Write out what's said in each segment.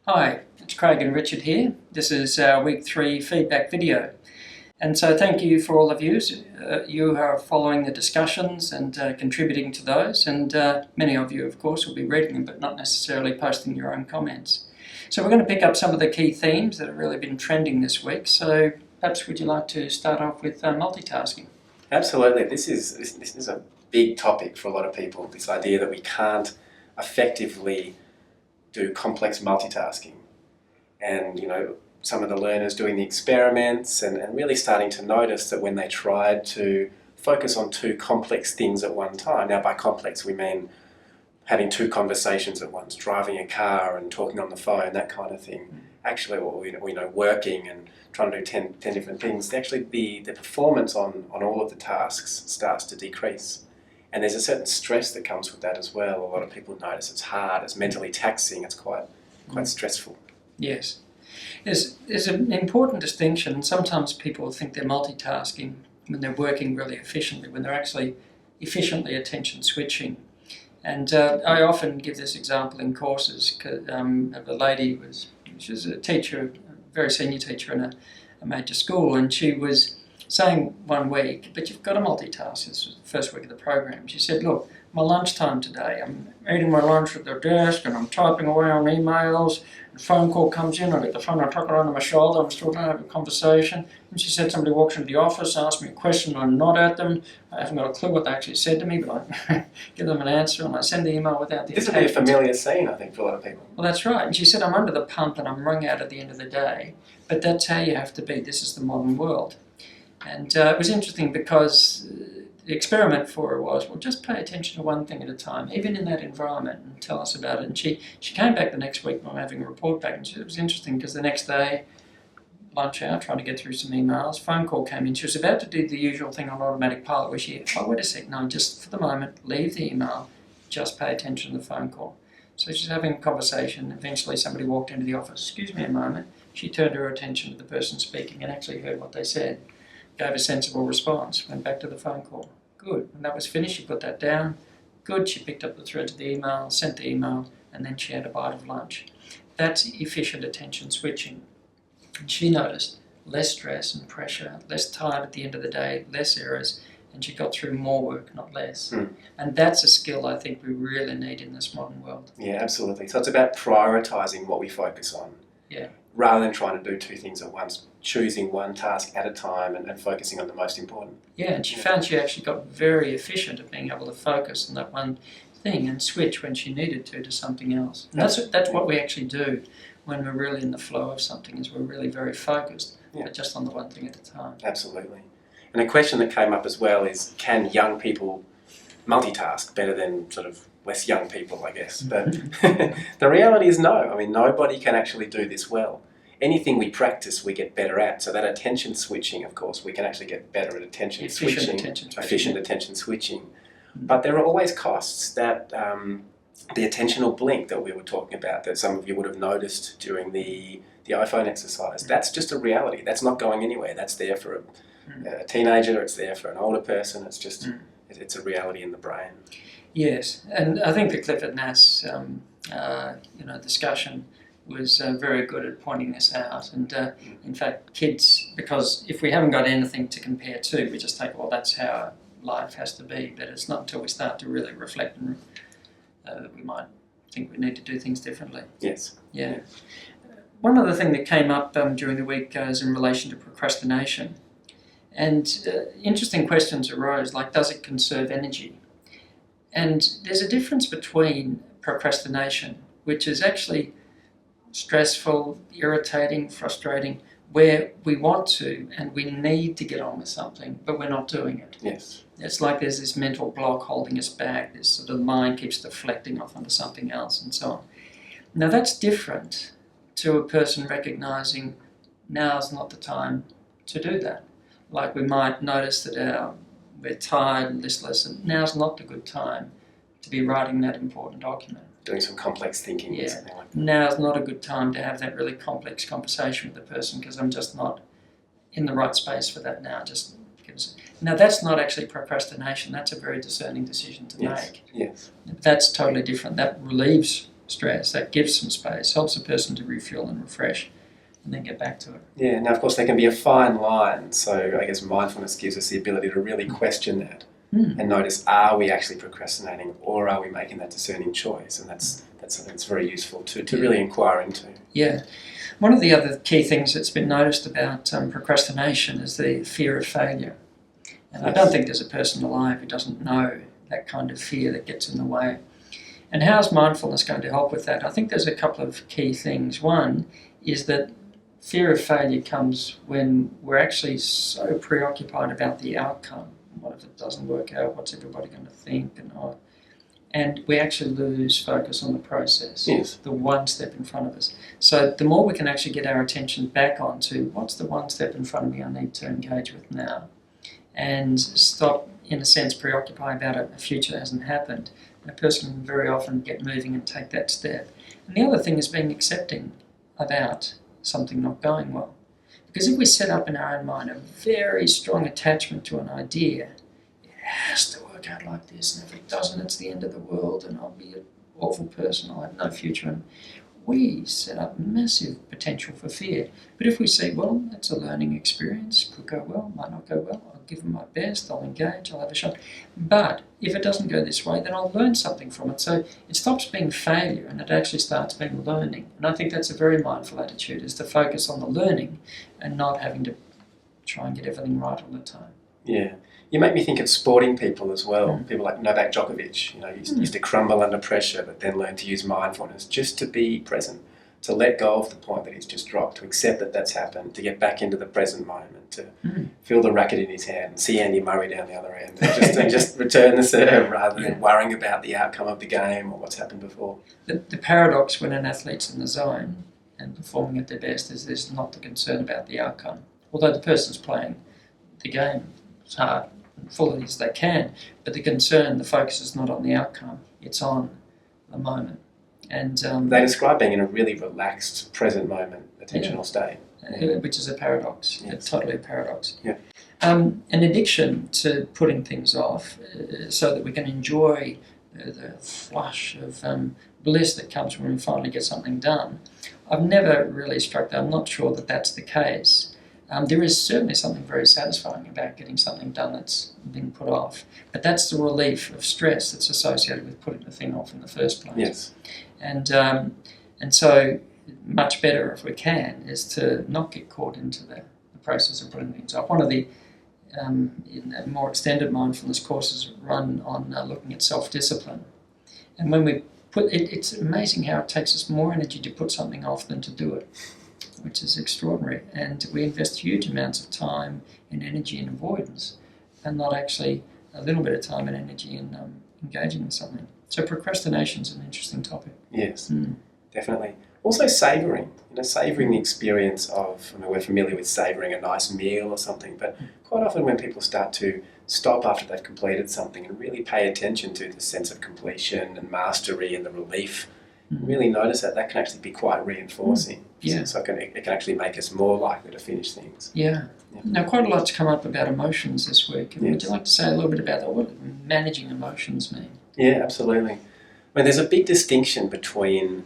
Hi, it's Craig and Richard here. This is our week 3 feedback video. And so thank you for all of you. You are following the discussions and contributing to those, and many of you, of course, will be reading them but not necessarily posting your own comments. So we're going to pick up some of the key themes that have really been trending this week. So perhaps would you like to start off with multitasking? Absolutely. This is a big topic for a lot of people, this idea that we can't effectively do complex multitasking. And, some of the learners doing the experiments and really starting to notice that when they tried to focus on two complex things at one time, now by complex we mean having two conversations at once, driving a car and talking on the phone, that kind of thing. Actually, we know working and trying to do 10 different things, actually the performance on all of the tasks starts to decrease. And there's a certain stress that comes with that as well. A lot of people notice it's hard, it's mentally taxing, it's quite stressful. Yes. There's an important distinction. Sometimes people think they're multitasking when they're working really efficiently, when they're actually efficiently attention switching. And I often give this example in courses of a lady she was a teacher, a very senior teacher in a major school, and she was saying one week, but you've got to multitask. This was the first week of the program. She said, look, my lunchtime today, I'm eating my lunch at the desk and I'm typing away on emails. A phone call comes in, I get the phone, I tuck it under my shoulder, I'm still going to have a conversation. And she said somebody walks into the office, asks me a question, I nod at them. I haven't got a clue what they actually said to me, but I give them an answer and I send the email without the This would be a familiar scene, I think, for a lot of people. Well, that's right. And she said, I'm under the pump and I'm wrung out at the end of the day. But that's how you have to be. This is the modern world. And it was interesting because the experiment for her was, well, just pay attention to one thing at a time, even in that environment, and tell us about it. And she came back the next week, I'm having a report back, and it was interesting because the next day, lunch hour, trying to get through some emails, phone call came in. She was about to do the usual thing on automatic pilot where she, oh, wait a sec, no, just for the moment, leave the email, just pay attention to the phone call. So she's having a conversation. Eventually somebody walked into the office, excuse me a moment. She turned her attention to the person speaking and actually heard what they said. Gave a sensible response, went back to the phone call. Good. When that was finished, she put that down. Good. She picked up the thread of the email, sent the email, and then she had a bite of lunch. That's efficient attention switching. And she noticed less stress and pressure, less tired at the end of the day, less errors, and she got through more work, not less. And that's a skill I think we really need in this modern world. Yeah, absolutely. So it's about prioritising what we focus on. Yeah. Rather than trying to do two things at once, choosing one task at a time and focusing on the most important. Yeah, and she found she actually got very efficient at being able to focus on that one thing and switch when she needed to something else. And that's what we actually do when we're really in the flow of something, is we're really very focused, but just on the one thing at a time. Absolutely. And a question that came up as well is, can young people multitask better than sort of less young people, I guess? But the reality is no. I mean, nobody can actually do this well. Anything we practice, we get better at. So that attention switching, of course, we can actually get better at attention switching. Efficient attention switching. But there are always costs. That the attentional blink that we were talking about, that some of you would have noticed during the iPhone exercise, that's just a reality. That's not going anywhere. That's there for a teenager, it's there for an older person. It's just it's a reality in the brain. Yes, and I think the Clifford Nass discussion was very good at pointing this out. And in fact, kids, because if we haven't got anything to compare to, we just take, well, that's how life has to be. But it's not until we start to really reflect and that we might think we need to do things differently. Yes. Yeah. One other thing that came up during the week is in relation to procrastination. And interesting questions arose, like, does it conserve energy? And there's a difference between procrastination, which is actually stressful, irritating, frustrating, where we want to and we need to get on with something, but we're not doing it. Yes. It's like there's this mental block holding us back. This sort of mind keeps deflecting off onto something else and so on. Now that's different to a person recognising now's not the time to do that. Like we might notice that we're tired and listless, and now's not the good time to be writing that important document. Doing some complex thinking. Yeah. Or something like that. Now's not a good time to have that really complex conversation with the person because I'm just not in the right space for that now. Now that's not actually procrastination. That's a very discerning decision to make. Yes. That's totally different. That relieves stress, that gives some space, helps a person to refuel and refresh, and then get back to it. Yeah, now of course there can be a fine line, so I guess mindfulness gives us the ability to really question that and notice, are we actually procrastinating or are we making that discerning choice? And that's something that's very useful to really inquire into. Yeah. One of the other key things that's been noticed about procrastination is the fear of failure. And I don't think there's a person alive who doesn't know that kind of fear that gets in the way. And how's mindfulness going to help with that? I think there's a couple of key things. One is that fear of failure comes when we're actually so preoccupied about the outcome. What if it doesn't work out? What's everybody going to think? And we actually lose focus on the process, the one step in front of us. So the more we can actually get our attention back onto what's the one step in front of me I need to engage with now, and stop, in a sense, preoccupying about a future that hasn't happened, a person can very often get moving and take that step. And the other thing is being accepting about something not going well. Because if we set up in our own mind a very strong attachment to an idea, it has to work out like this, and if it doesn't, it's the end of the world, and I'll be an awful person, I'll have no future. And we set up massive potential for fear. But if we say, well, that's a learning experience, could go well, might not go well, I'll give them my best, I'll engage, I'll have a shot. But if it doesn't go this way, then I'll learn something from it. So it stops being failure and it actually starts being learning. And I think that's a very mindful attitude, is to focus on the learning and not having to try and get everything right all the time. Yeah. You make me think of sporting people as well. People like Novak Djokovic, used to crumble under pressure, but then learn to use mindfulness just to be present, to let go of the point that he's just dropped, to accept that that's happened, to get back into the present moment, to feel the racket in his hand and see Andy Murray down the other end, and just return the serve rather than worrying about the outcome of the game or what's happened before. The paradox when an athlete's in the zone and performing at their best is there's not the concern about the outcome. Although the person's playing the game as hard and fully as they can, but the concern, the focus is not on the outcome, it's on the moment. And they describe being in a really relaxed, present moment, attentional state. Which is a paradox, totally a paradox. Yeah. An addiction to putting things off so that we can enjoy the flush of bliss that comes when we finally get something done. I've never really struck that. I'm not sure that that's the case. There is certainly something very satisfying about getting something done that's been put off. But that's the relief of stress that's associated with putting the thing off in the first place. Yes. And so much better, if we can, is to not get caught into the process of putting things off. One of the in more extended mindfulness courses run on looking at self-discipline. And when we put it, it's amazing how it takes us more energy to put something off than to do it, which is extraordinary. And we invest huge amounts of time and energy in avoidance and not actually a little bit of time and energy in engaging in something. So procrastination is an interesting topic. Yes, definitely. Also savouring, savouring the experience of, we're familiar with savouring a nice meal or something, but quite often when people start to stop after they've completed something and really pay attention to the sense of completion and mastery and the relief, really notice that can actually be quite reinforcing. So it can actually make us more likely to finish things. Yeah. Now, quite a lot's come up about emotions this week. Would you like to say a little bit about that? What does managing emotions mean? Yeah, absolutely. There's a big distinction between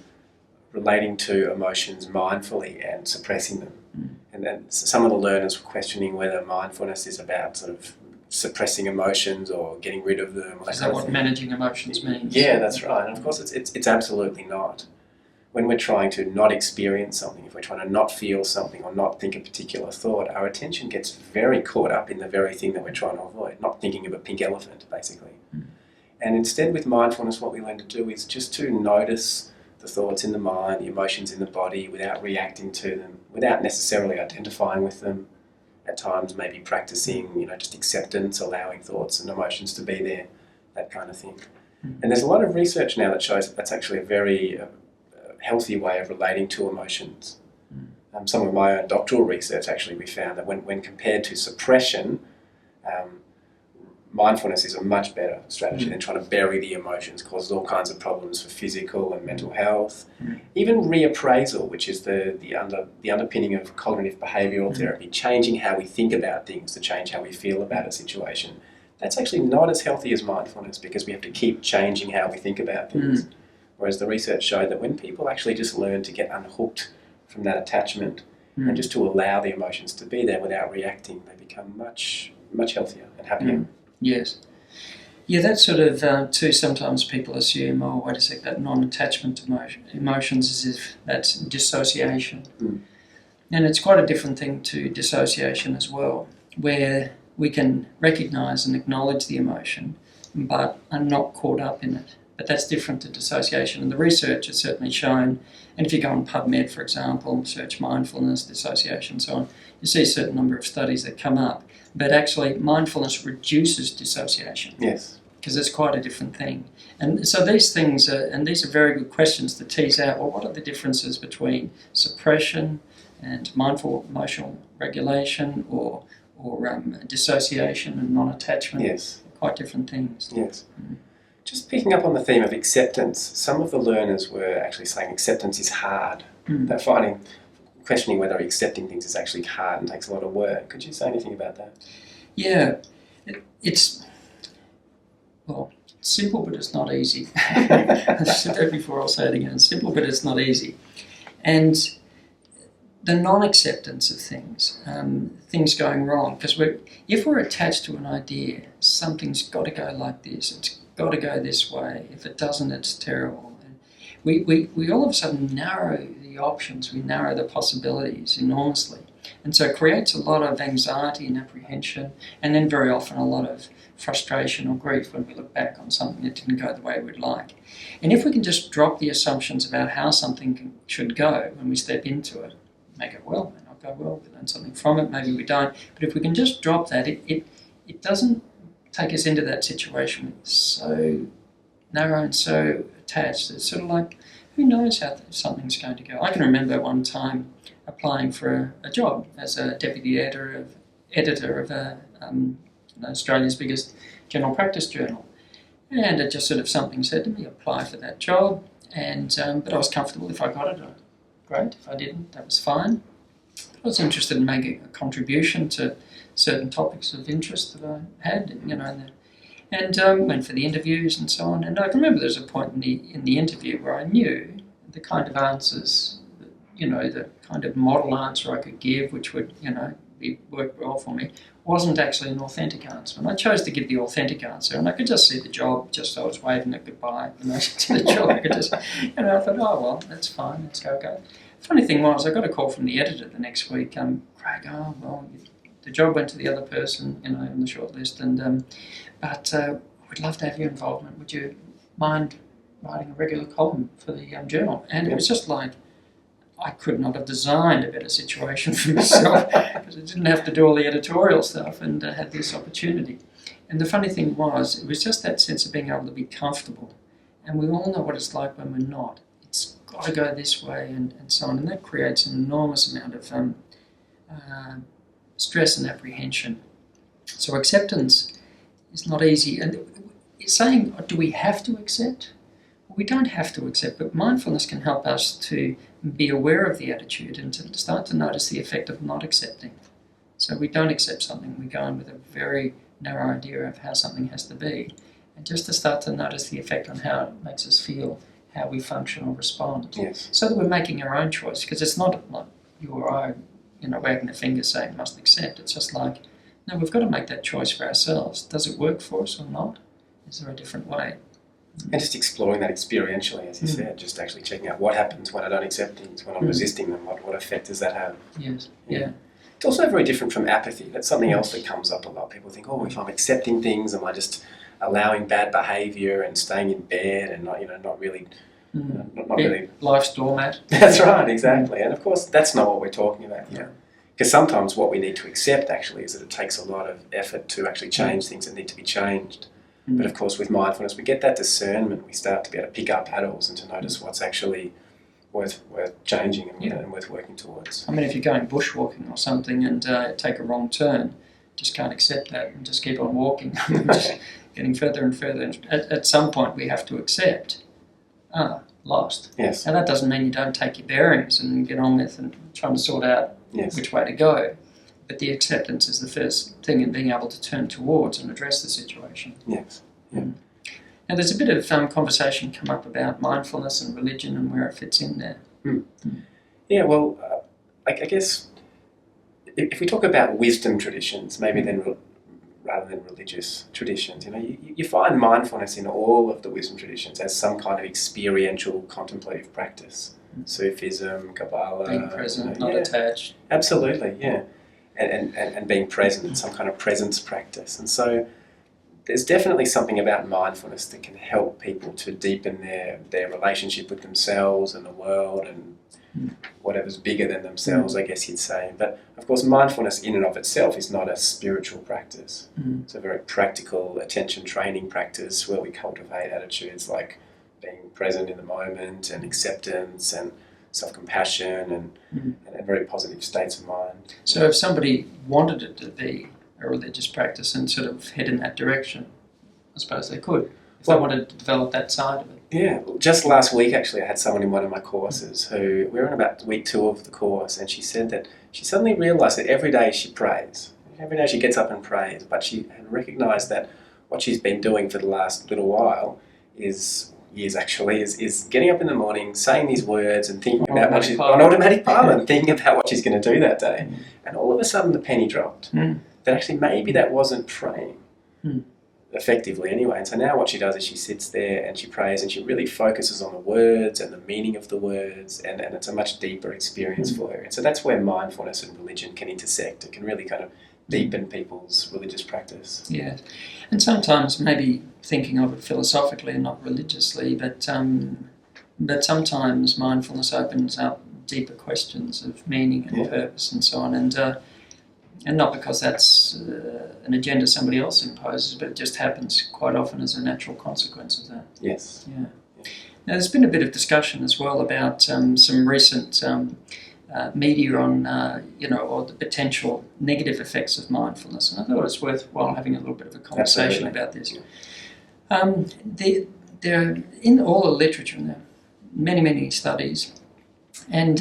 relating to emotions mindfully and suppressing them. And then some of the learners were questioning whether mindfulness is about sort of suppressing emotions or getting rid of them. Is that what managing emotions means? Yeah, that's right. And of course, it's absolutely not. When we're trying to not experience something, if we're trying to not feel something or not think a particular thought, our attention gets very caught up in the very thing that we're trying to avoid, not thinking of a pink elephant, basically. And instead, with mindfulness, what we learn to do is just to notice the thoughts in the mind, the emotions in the body, without reacting to them, without necessarily identifying with them. At times, maybe practicing, just acceptance, allowing thoughts and emotions to be there, that kind of thing. And there's a lot of research now that shows that that's actually a very healthy way of relating to emotions. Some of my own doctoral research, actually, we found that when compared to suppression, mindfulness is a much better strategy than trying to bury the emotions, causes all kinds of problems for physical and mental health. Even reappraisal, which is the underpinning of cognitive behavioural therapy, changing how we think about things to change how we feel about a situation. That's actually not as healthy as mindfulness because we have to keep changing how we think about things. Whereas the research showed that when people actually just learn to get unhooked from that attachment and just to allow the emotions to be there without reacting, they become much, much healthier and happier. Yes. Yeah, that's sort of, too, sometimes people assume, oh, wait a sec, that non-attachment to emotions as if that's dissociation. And it's quite a different thing to dissociation as well, where we can recognise and acknowledge the emotion, but are not caught up in it. But that's different to dissociation. And the research has certainly shown, and if you go on PubMed, for example, search mindfulness, dissociation, and so on, you see a certain number of studies that come up. But actually, mindfulness reduces dissociation. Yes. Because it's quite a different thing. And so these things are, and these are very good questions to tease out, well, what are the differences between suppression and mindful emotional regulation or dissociation and non-attachment? Yes. Quite different things. Yes. Just picking up on the theme of acceptance, some of the learners were actually saying acceptance is hard. They're questioning whether accepting things is actually hard and takes a lot of work. Could you say anything about that? Yeah. It's simple, but it's not easy. I said that before, I'll say it again. It's simple, but it's not easy. And the non-acceptance of things, things going wrong, because if we're attached to an idea, something's got to go like this, it's got to go this way. If it doesn't, it's terrible. And we all of a sudden narrow the options, we narrow the possibilities enormously. And so it creates a lot of anxiety and apprehension, and then very often a lot of frustration or grief when we look back on something that didn't go the way we'd like. And if we can just drop the assumptions about how something should go when we step into it, make it well, may not go well, we learn something from it, maybe we don't, but if we can just drop that, it doesn't take us into that situation so narrow and so attached. It's sort of like, who knows how something's going to go. I can remember one time applying for a job as a deputy editor of Australia's biggest general practice journal. And it just sort of something said to me, apply for that job, and but I was comfortable if I got it, great. If I didn't, that was fine. I was interested in making a contribution to certain topics of interest that I had, and went for the interviews and so on. And I remember there was a point in the interview where I knew the kind of answers, the kind of model answer I could give, which would, work well for me, wasn't actually an authentic answer. And I chose to give the authentic answer, and I could just see the job, just so I was waving it goodbye, to the job. I could just, I thought, oh, well, that's fine, let's go. Funny thing was, I got a call from the editor the next week, Craig, the job went to the other person, in the short list, and but we'd love to have your involvement. Would you mind writing a regular column for the journal? And it was just like, I could not have designed a better situation for myself because I didn't have to do all the editorial stuff and had this opportunity. And the funny thing was, it was just that sense of being able to be comfortable. And we all know what it's like when we're not. It's got to go this way and so on. And that creates an enormous amount of stress and apprehension. So acceptance is not easy. And it's saying, do we have to accept? Well, we don't have to accept, but mindfulness can help us to be aware of the attitude and to start to notice the effect of not accepting. So we don't accept something, we go in with a very narrow idea of how something has to be, and just to start to notice the effect on how it makes us feel, how we function or respond. Yes. So that we're making our own choice, because it's not you or I, wagging a finger saying must accept. It's just like, no, we've got to make that choice for ourselves. Does it work for us or not? Is there a different way? And just exploring that experientially, as you said, just actually checking out what happens when I don't accept things, when I'm resisting them, what effect does that have? Yes, yeah. It's also very different from apathy. That's something else that comes up a lot. People think, if I'm accepting things, am I just allowing bad behaviour and staying in bed and not really, not really life's doormat. That's right, exactly. And of course, that's not what we're talking about here. Because sometimes what we need to accept actually is that it takes a lot of effort to actually change things that need to be changed. But of course, with mindfulness, we get that discernment. We start to be able to pick up paddles and to notice what's actually worth changing and worth working towards. I mean, if you're going bushwalking or something and take a wrong turn, just can't accept that and just keep on walking, just getting further and further. And at some point, we have to accept, lost. Yes. And that doesn't mean you don't take your bearings and get on with and trying to sort out which way to go. But the acceptance is the first thing in being able to turn towards and address the situation. Yes. Yeah. Now, there's a bit of conversation come up about mindfulness and religion and where it fits in there. Yeah, well, I guess if we talk about wisdom traditions, maybe then rather than religious traditions, you find mindfulness in all of the wisdom traditions as some kind of experiential contemplative practice. Sufism, Kabbalah, being present, not attached. Absolutely, yeah, and being present, some kind of presence practice, and so. There's definitely something about mindfulness that can help people to deepen their relationship with themselves and the world and whatever's bigger than themselves, I guess you'd say. But of course, mindfulness in and of itself is not a spiritual practice. It's a very practical attention training practice where we cultivate attitudes like being present in the moment and acceptance and self-compassion and very positive states of mind. So if somebody wanted it to be a religious practice and sort of head in that direction, I suppose they could, if they wanted to develop that side of it. Yeah, just last week actually I had someone in one of my courses who, we were in about week 2 of the course, and she said that she suddenly realised that every day she prays. Every day she gets up and prays, but she had recognised that what she's been doing for the last little while is getting up in the morning, saying these words and thinking about what she's on automatic pilot, thinking about what she's going to do that day. And all of a sudden the penny dropped. That actually maybe that wasn't praying effectively anyway. And so now what she does is she sits there and she prays and she really focuses on the words and the meaning of the words, and it's a much deeper experience for her. And so that's where mindfulness and religion can intersect. It can really kind of deepen people's religious practice. Yeah, and sometimes maybe thinking of it philosophically and not religiously, but sometimes mindfulness opens up deeper questions of meaning and purpose and so on, and not because that's an agenda somebody else imposes, but it just happens quite often as a natural consequence of that. Yes. Yeah. Now, there's been a bit of discussion as well about some recent media on, or the potential negative effects of mindfulness, and I thought it was worthwhile having a little bit of a conversation about this. There, in all the literature, and there are many studies, and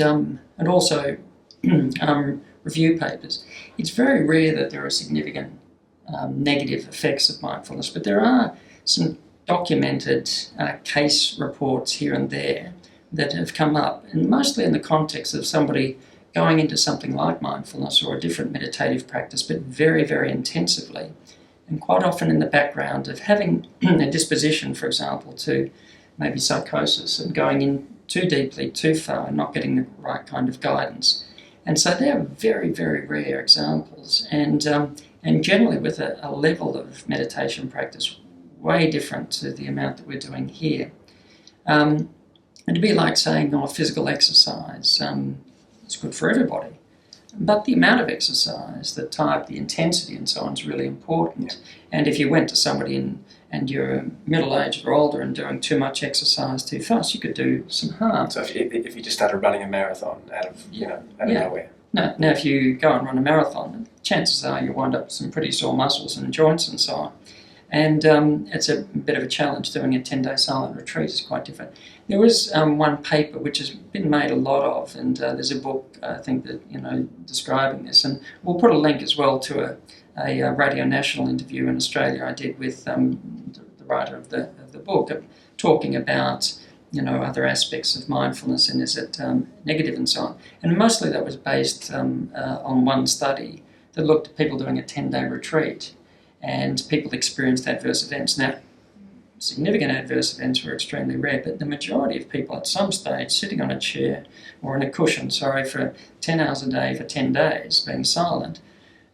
also review papers. It's very rare that there are significant negative effects of mindfulness, but there are some documented case reports here and there that have come up, and mostly in the context of somebody going into something like mindfulness or a different meditative practice, but very, very intensively, and quite often in the background of having a disposition, for example, to maybe psychosis and going in too deeply, too far, and not getting the right kind of guidance. And so they're very, very rare examples, and generally with a level of meditation practice way different to the amount that we're doing here. And it'd be like saying, physical exercise is good for everybody. But the amount of exercise, the type, the intensity and so on is really important. And if you went to somebody and you're middle-aged or older and doing too much exercise too fast, you could do some harm. So if you just started running a marathon out of nowhere. Now, if you go and run a marathon, chances are you'll wind up with some pretty sore muscles and joints and so on. And it's a bit of a challenge. Doing a 10-day silent retreat is quite different. There was one paper which has been made a lot of, and there's a book, I think, that describing this. And we'll put a link as well to a Radio National interview in Australia I did with the writer of the book, talking about other aspects of mindfulness and is it negative and so on. And mostly that was based on one study that looked at people doing a 10-day retreat, and people experienced adverse events. Now, significant adverse events were extremely rare, but the majority of people at some stage sitting on a chair or in a cushion, for 10 hours a day for 10 days, being silent,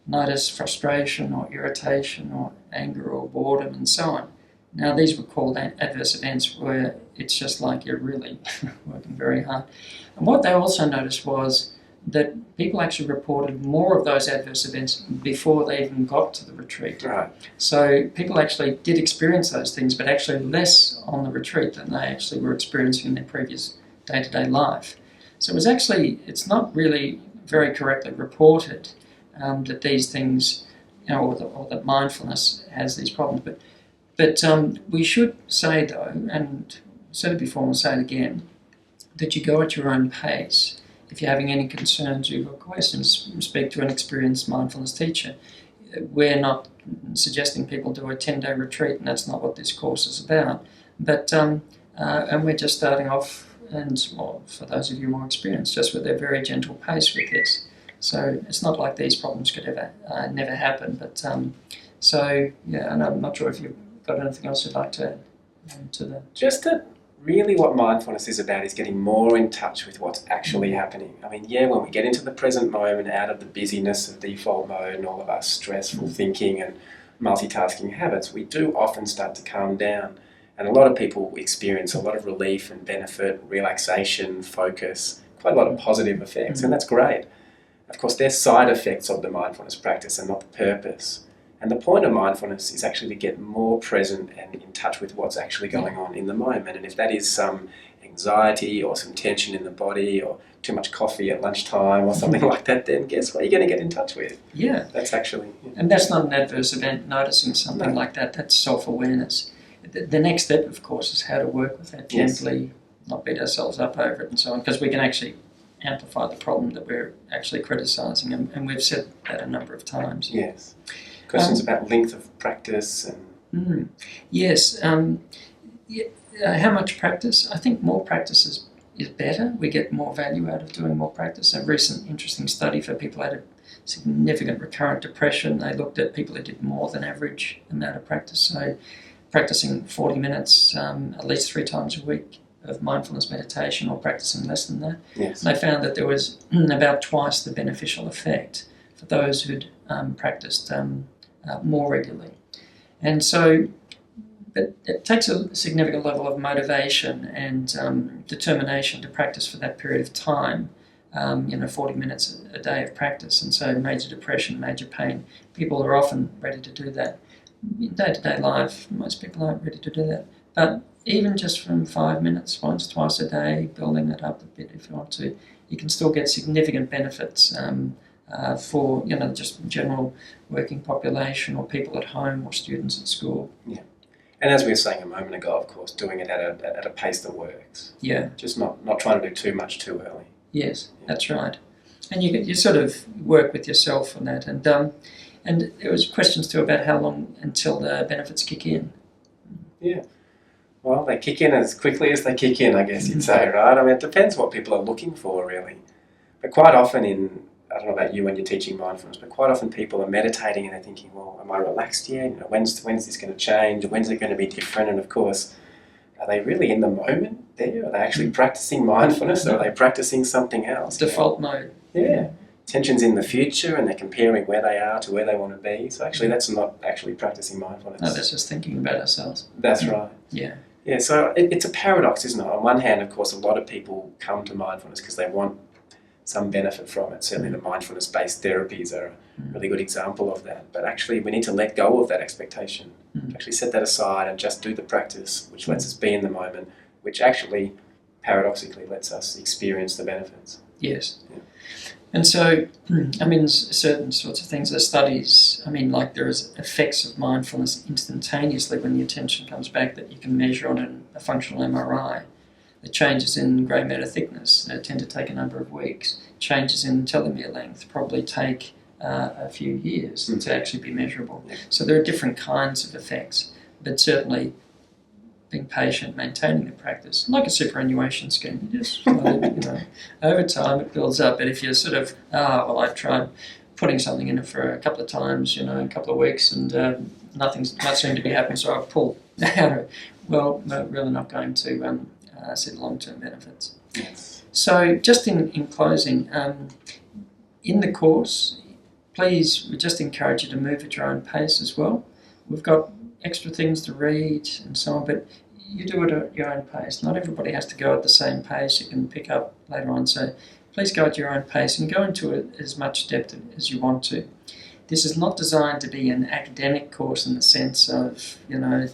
notice frustration or irritation or anger or boredom and so on. Now, these were called adverse events where it's just like you're really working very hard. And what they also noticed was that people actually reported more of those adverse events before they even got to the retreat. Right. So people actually did experience those things, but actually less on the retreat than they actually were experiencing in their previous day-to-day life. So it's not really very correctly reported that these things, or that mindfulness has these problems. But we should say, though, and said it before and we'll say it again, that you go at your own pace. If you're having any concerns, you've got questions, speak to an experienced mindfulness teacher. we're not suggesting people do a 10-day retreat, and that's not what this course is about. But and we're just starting off, and well, for those of you more experienced, just with a very gentle pace with this. So it's not like these problems could ever never happen. But so yeah, and I'm not sure if you've got anything else you'd like to add to that. Just that really what mindfulness is about is getting more in touch with what's actually happening. I mean, yeah, when we get into the present moment, out of the busyness of default mode and all of our stressful thinking and multitasking habits, we do often start to calm down. And a lot of people experience a lot of relief and benefit, relaxation, focus, quite a lot of positive effects, and that's great. Of course, they're side effects of the mindfulness practice and not the purpose. And the point of mindfulness is actually to get more present and in touch with what's actually going on in the moment. And if that is some anxiety or some tension in the body or too much coffee at lunchtime or something like that, then guess what you're going to get in touch with? Yeah. That's actually... And that's not an adverse event, noticing something like that. That's self-awareness. The next step, of course, is how to work with that gently, not beat ourselves up over it and so on, because we can actually amplify the problem that we're actually criticising, and we've said that a number of times. Yes. Questions about length of practice and... Yes. How much practice? I think more practice is better. We get more value out of doing more practice. A recent interesting study for people who had a significant recurrent depression, they looked at people who did more than average amount of practice. So practicing 40 minutes at least 3 times a week of mindfulness meditation, or practicing less than that. Yes. They found that there was about twice the beneficial effect for those who'd practiced more regularly. And so, but it takes a significant level of motivation and determination to practice for that period of time, 40 minutes a day of practice. And so major depression, major pain, people are often ready to do that. In day-to-day life, most people aren't ready to do that. But even just from 5 minutes, once, twice a day, building that up a bit if you want to, you can still get significant benefits for just general working population or people at home or students at school. Yeah. And as we were saying a moment ago, of course, doing it at a pace that works. Yeah. Just not trying to do too much too early. Yes, that's right. And you sort of work with yourself on that. And there was questions too about how long until the benefits kick in. Yeah. Well, they kick in as quickly as they kick in, I guess you'd say, right? I mean, it depends what people are looking for, really. But quite often I don't know about you when you're teaching mindfulness, but quite often people are meditating and they're thinking, well, am I relaxed yet? When's this going to change? When's it going to be different? And of course, are they really in the moment there? Are they actually practicing mindfulness, or are they practicing something else? Default mode. Yeah. Tension's in the future and they're comparing where they are to where they want to be. So actually that's not actually practicing mindfulness. No, that's just thinking about ourselves. That's right. Yeah. Yeah, so it's a paradox, isn't it? On one hand, of course, a lot of people come to mindfulness because they want some benefit from it. Certainly the mindfulness-based therapies are a really good example of that. But actually we need to let go of that expectation, actually set that aside and just do the practice, which lets us be in the moment, which actually paradoxically lets us experience the benefits. Yes. Yeah. And so, I mean, certain sorts of things, there's studies, like there is effects of mindfulness instantaneously when the attention comes back that you can measure on a functional MRI. The changes in grey matter thickness tend to take a number of weeks. Changes in telomere length probably take a few years to actually be measurable. So there are different kinds of effects, but certainly being patient, maintaining the practice, like a superannuation scheme, you just over time it builds up. But if you're sort of, I've tried putting something in it for a couple of times, a couple of weeks, and nothing's not seemed to be happening, so I've pulled out. Well, we're really not going to see the long-term benefits. Yes. So just in closing, in the course, please, we just encourage you to move at your own pace as well. We've got extra things to read and so on, but you do it at your own pace. Not everybody has to go at the same pace. You can pick up later on. So please go at your own pace and go into it as much depth as you want to. This is not designed to be an academic course in the sense of,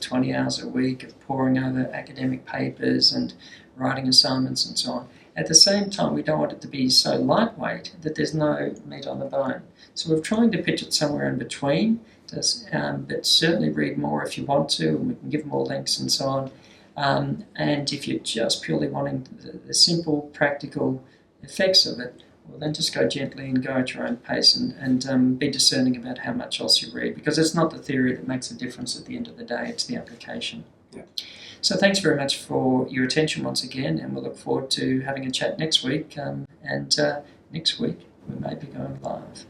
20 hours a week of poring over academic papers and writing assignments and so on. At the same time, we don't want it to be so lightweight that there's no meat on the bone. So we're trying to pitch it somewhere in between, but certainly read more if you want to, and we can give more links and so on. And if you're just purely wanting the simple, practical effects of it, well, then just go gently and go at your own pace, and be discerning about how much else you read, because it's not the theory that makes a difference at the end of the day, it's the application. Yeah. So thanks very much for your attention once again, and we'll look forward to having a chat next week. And next week we may be going live.